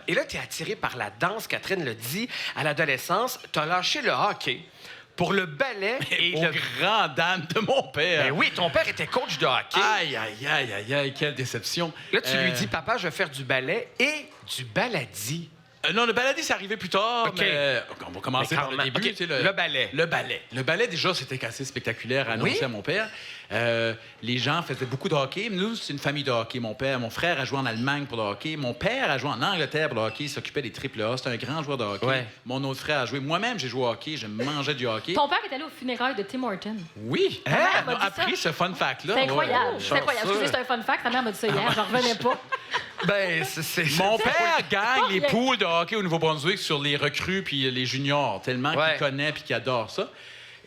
Et là, tu es attiré par la danse, Catherine l'a dit. À l'adolescence, tu as lâché le hockey pour le ballet et Au le... grand dame de mon père. Ben oui, ton père était coach de hockey. Aïe, aïe, aïe, aïe, aïe, quelle déception. Là, tu lui dis, papa, je vais faire du ballet et du baladi. Non, le baladi, c'est arrivé plus tard, OK. mais on va commencer Mais par quand le même. début. OK, tu sais, le ballet. Le ballet. Le ballet, déjà, c'était assez spectaculaire à annoncer Oui. à mon père. Les gens faisaient beaucoup de hockey. Nous, c'est une famille de hockey. Mon frère a joué en Allemagne pour le hockey. Mon père a joué en Angleterre pour le hockey. Il s'occupait des triple A. C'était un grand joueur de hockey. Ouais. Mon autre frère a joué. Moi-même, j'ai joué au hockey. Je mangeais du hockey. Ton père est allé aux funérailles de Tim Horton. Oui. mère On m'a a dit appris ça. ce fun fact-là. C'est Ouais. incroyable. C'est incroyable. chanceux. Excusez, c'est un fun fact. Ta mère m'a dit ça hier. J'en revenais pas. Ben, c'est... Mon père gagne les rien. poules de hockey au Nouveau-Brunswick sur les recrues puis les juniors, tellement Ouais. qu'il connaît puis qu'il adore ça.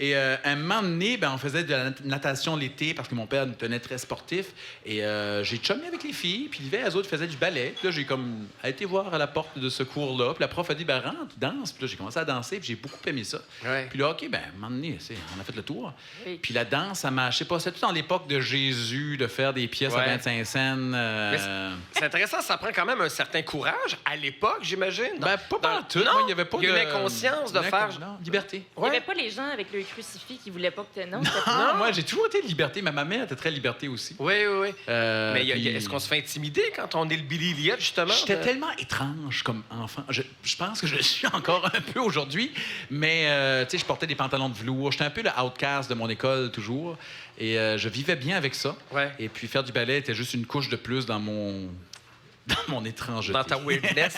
Et un moment donné, ben, on faisait de la natation l'été parce que mon père nous tenait très sportif. Et j'ai chumé avec les filles. Puis l'hiver, les autres faisaient du ballet. Puis là, j'ai comme été voir à la porte de ce cours-là. Puis la prof a dit, ben rentre, danse. Puis là, j'ai commencé à danser. Puis j'ai beaucoup aimé ça. Ouais. Puis là, OK, ben, à un moment donné, on a fait le tour. Oui. Puis la danse, ça m'a... Je sais pas, c'était tout dans l'époque de Jésus, de faire des pièces à Ouais. 25 cents. Mais c'est intéressant, ça prend quand même un certain courage à l'époque, j'imagine. Ben, pas partout. Non, Moi, il y avait pas il y a de... une inconscience de faire... Non, liberté. Il n'y avait pas les gens avec le crucifix qui voulaient pas que tu... Non, c'était- Ah, moi, j'ai toujours été de liberté, mais ma mère était très liberté aussi. Oui, oui, oui. Mais Puis- est-ce qu'on se fait intimider quand on est le Billy Elliot, justement? J'étais tellement étrange comme enfant. Je pense que je le suis encore un peu aujourd'hui, mais tu sais, je portais des pantalons de velours. J'étais un peu le outcast de mon école, toujours. Et je vivais bien avec ça. Ouais. Et puis faire du ballet était juste une couche de plus dans mon étrangeté. Dans ta weirdness.